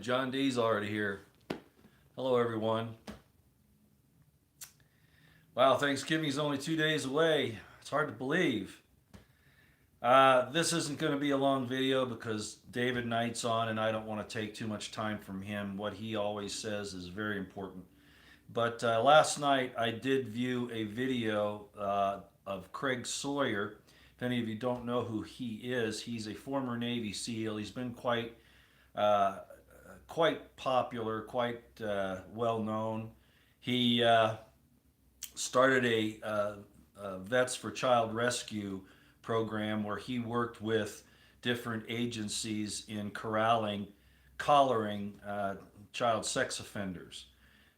John D's already here. Hello, everyone. Wow, Thanksgiving's only 2 days away. It's hard to believe. This isn't going to be a long video because David Knight's on and I don't want to take too much time from him. What he always says is very important. But last night I did view a video of Craig Sawyer. If any of you don't know who he is, he's a former Navy SEAL. He's been uh, quite popular, quite well known. He started a Vets for Child Rescue program where he worked with different agencies in collaring child sex offenders.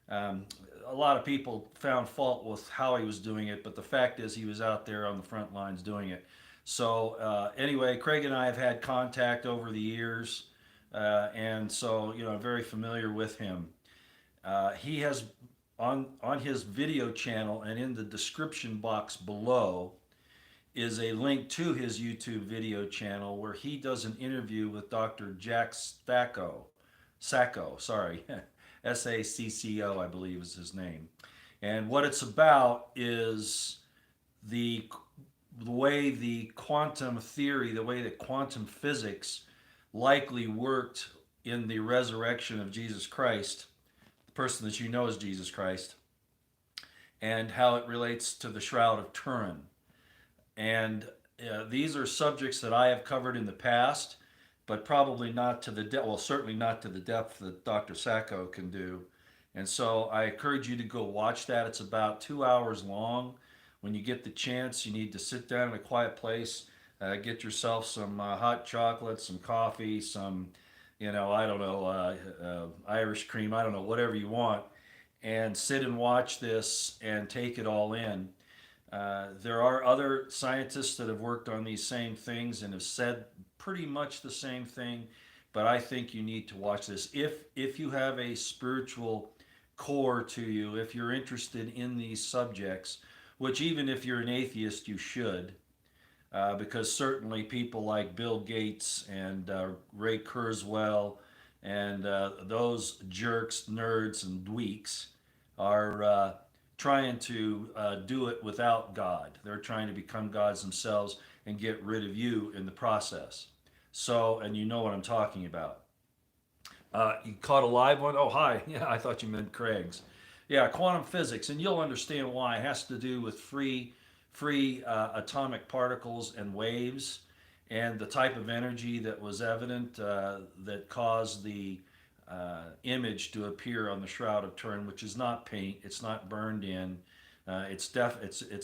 Um, a lot of people found fault with how he was doing it, but the fact is he was out there on the front lines doing it. So anyway, Craig and I have had contact over the years, and so I'm very familiar with him. He has on his video channel and in the description box below is a link to his YouTube video channel where he does an interview with Dr. Jack Sacco, sorry, Sacco, I believe is his name. And what it's about is the the way the quantum theory, the way that quantum physics likely worked in the resurrection of Jesus Christ, the person that you know as Jesus Christ, and how it relates to the Shroud of Turin. And these are subjects that I have covered in the past, but probably not to the depth, well, certainly not to the depth that Dr. Sacco can do. And so I encourage you to go watch that. It's about 2 hours long. When you get the chance, you need to sit down in a quiet place, get yourself some hot chocolate, some coffee, some, I don't know, Irish cream, I don't know, whatever you want, and sit and watch this and take it all in. There are other scientists that have worked on these same things and have said pretty much the same thing, but I think you need to watch this. If you have a spiritual core to you, if you're interested in these subjects, which even if you're an atheist, you should, because certainly people like Bill Gates and Ray Kurzweil and those jerks, nerds, and dweeks are trying to do it without God. They're trying to become gods themselves and get rid of you in the process. So, and you know what I'm talking about. You caught a live one? Oh, hi. Yeah, I thought you meant Craig's. Yeah, quantum physics, and you'll understand why. It has to do with free atomic particles and waves, and the type of energy that was evident that caused the image to appear on the Shroud of Turin, which is not paint. It's not burned in. It's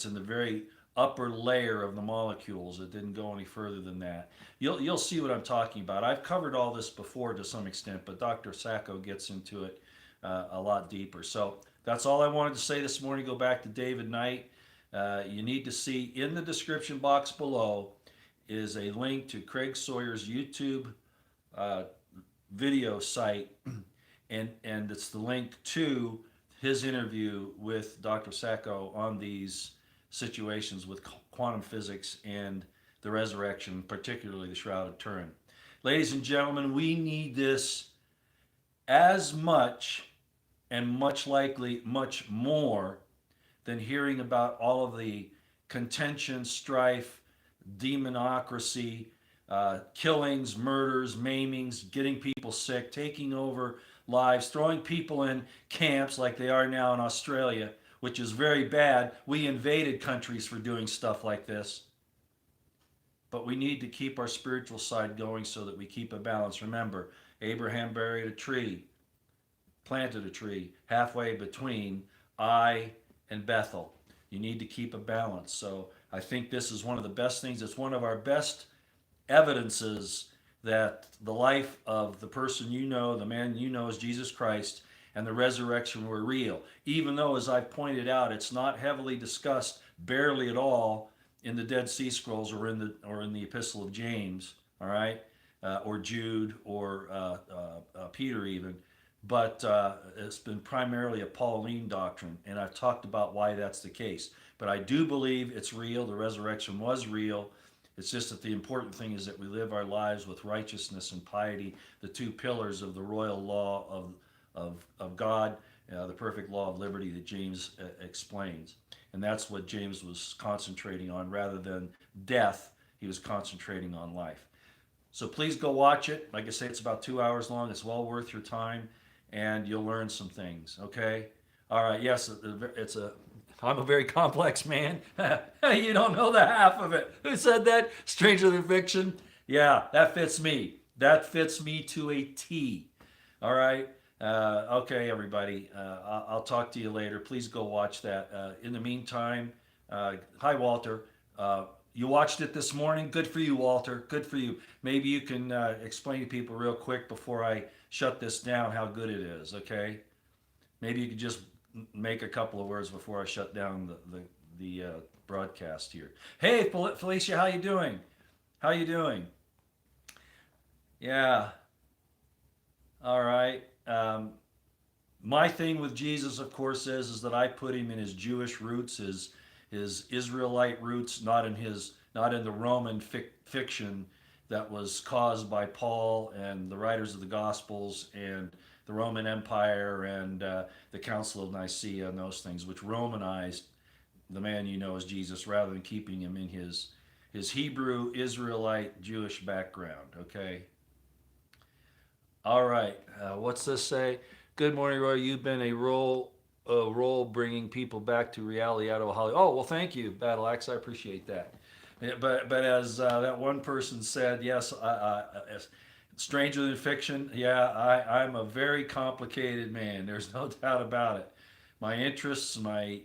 in the very upper layer of the molecules. It didn't go any further than that. You'll see what I'm talking about. I've covered all this before to some extent, but Dr. Sacco gets into it a lot deeper. So that's all I wanted to say this morning. Go back to David Knight. You need to see in the description box below is a link to Craig Sawyer's YouTube uh, video site, and it's the link to his interview with Dr. Sacco on these situations with quantum physics and the resurrection, particularly the Shroud of Turin. Ladies and gentlemen, we need this as much and much likely much more than hearing about all of the contention, strife, demonocracy, killings, murders, maimings, getting people sick, taking over lives, throwing people in camps like they are now in Australia, which is very bad. We invaded countries for doing stuff like this. But we need to keep our spiritual side going so that we keep a balance. Remember, Abraham buried a tree, planted a tree halfway between Ai and Bethel. You need to keep a balance. So I think this is one of the best things. It's one of our best evidences that the life of the person you know, the man you know as Jesus Christ, and the resurrection were real. Even though, as I've pointed out, it's not heavily discussed, barely at all, in the Dead Sea Scrolls or in the Epistle of James, all right, or Jude or Peter even. But it's been primarily a Pauline doctrine, and I've talked about why that's the case. But I do believe it's real. The resurrection was real, It's just that the important thing is that we live our lives with righteousness and piety, the two pillars of the royal law of God, the perfect law of liberty that James explains. And that's what James was concentrating on rather than death. He was concentrating on life. So please go watch it. Like I say, it's about 2 hours long. It's well worth your time, and you'll learn some things. Okay. All right. Yes, it's a. I'm a very complex man. You don't know the half of it. Who said that? Stranger Than Fiction. Yeah, that fits me. That fits me to a T. All right. Okay, everybody. I'll talk to you later. Please go watch that. In the meantime, hi, Walter. You watched it this morning. Good for you, Walter. Good for you. Maybe you can explain to people real quick before I shut this down how good it is. Okay. Maybe you could just make a couple of words before I shut down the broadcast here. Hey, Felicia, how you doing? How you doing? Yeah. All right. My thing with Jesus, of course, is that I put him in his Jewish roots, his Israelite roots, not in the Roman fiction that was caused by Paul and the writers of the Gospels and the Roman Empire and the Council of Nicaea and those things, which Romanized the man you know as Jesus, rather than keeping him in his Hebrew, Israelite, Jewish background. Okay. All right. What's this say? Good morning, Roy. You've been a role bringing people back to reality out of Hollywood. Oh well, thank you, Battle Axe. I appreciate that. Yeah, but as that one person said, yes, stranger than fiction. Yeah, I'm a very complicated man. There's no doubt about it. My interests, my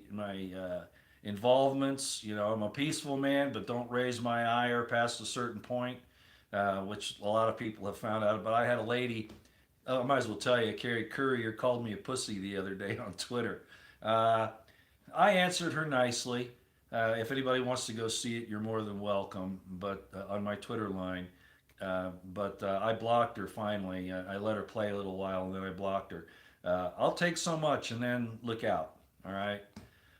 involvements. I'm a peaceful man, but don't raise my ire past a certain point, which a lot of people have found out. But I had a lady. I might as well tell you, Carrie Courier called me a pussy the other day on Twitter. Uh, I answered her nicely. If anybody wants to go see it, you're more than welcome. But on my Twitter line, but I blocked her finally. I let her play a little while and then I blocked her. I'll take so much and then look out. All right.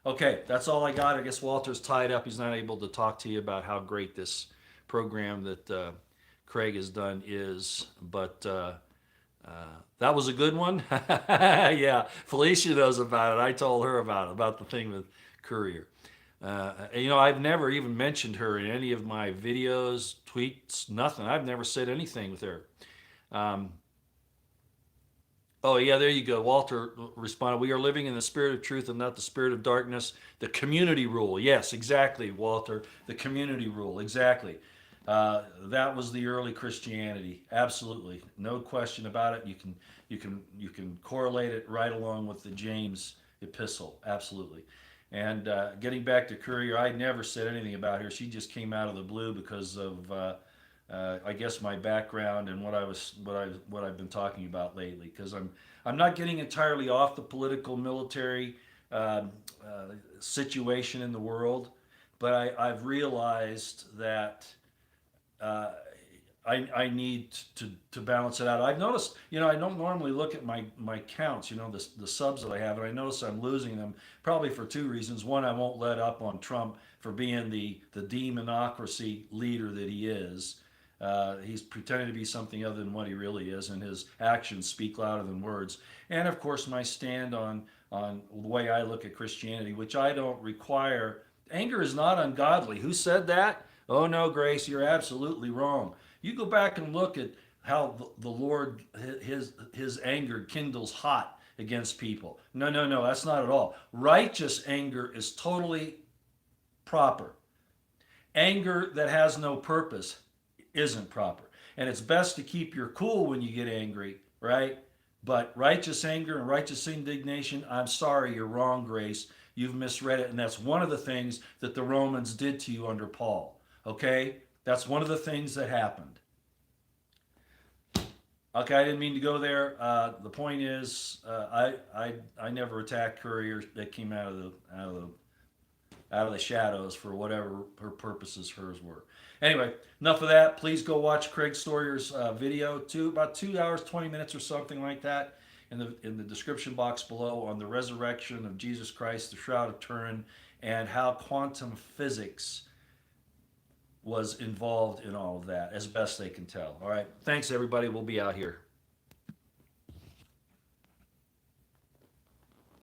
Okay, that's all I got. I guess Walter's tied up. He's not able to talk to you about how great this program that Craig has done is. But that was a good one. Yeah, Felicia knows about it. I told her about the thing with Courier. I've never even mentioned her in any of my videos, tweets, nothing. I've never said anything with her. Um, oh, yeah, there you go. Walter responded, we are living in the spirit of truth and not the spirit of darkness. The community rule. Yes, exactly, Walter. The community rule. Exactly. That was the early Christianity. Absolutely. No question about it. You can correlate it right along with the James epistle. Absolutely. And getting back to Courier, I never said anything about her. She just came out of the blue because of, I guess, my background and what I've been talking about lately. Because I'm not getting entirely off the political military situation in the world, but I've realized that uh, I need to balance it out. I've noticed, I don't normally look at my counts, the subs that I have, and I notice I'm losing them probably for two reasons. One, I won't let up on Trump for being the demonocracy leader that he is. He's pretending to be something other than what he really is, and his actions speak louder than words. And of course, my stand on the way I look at Christianity, which I don't require. Anger is not ungodly. Who said that? Oh no, Grace, you're absolutely wrong. You go back and look at how the Lord, his anger kindles hot against people. No, no, no, that's not at all. Righteous anger is totally proper. Anger that has no purpose isn't proper. And it's best to keep your cool when you get angry, right? But righteous anger and righteous indignation, I'm sorry, you're wrong, Grace. You've misread it. And that's one of the things that the Romans did to you under Paul. Okay? That's one of the things that happened. Okay, I didn't mean to go there. The point is, I never attacked Courier. That came out of the shadows for whatever her purposes hers were. Anyway, enough of that. Please go watch Craig Sawyer's video, about 2 hours, 20 minutes or something like that, in the description box below on the resurrection of Jesus Christ, the Shroud of Turin, and how quantum physics was involved in all of that, as best they can tell. All right. Thanks, everybody. We'll be out here.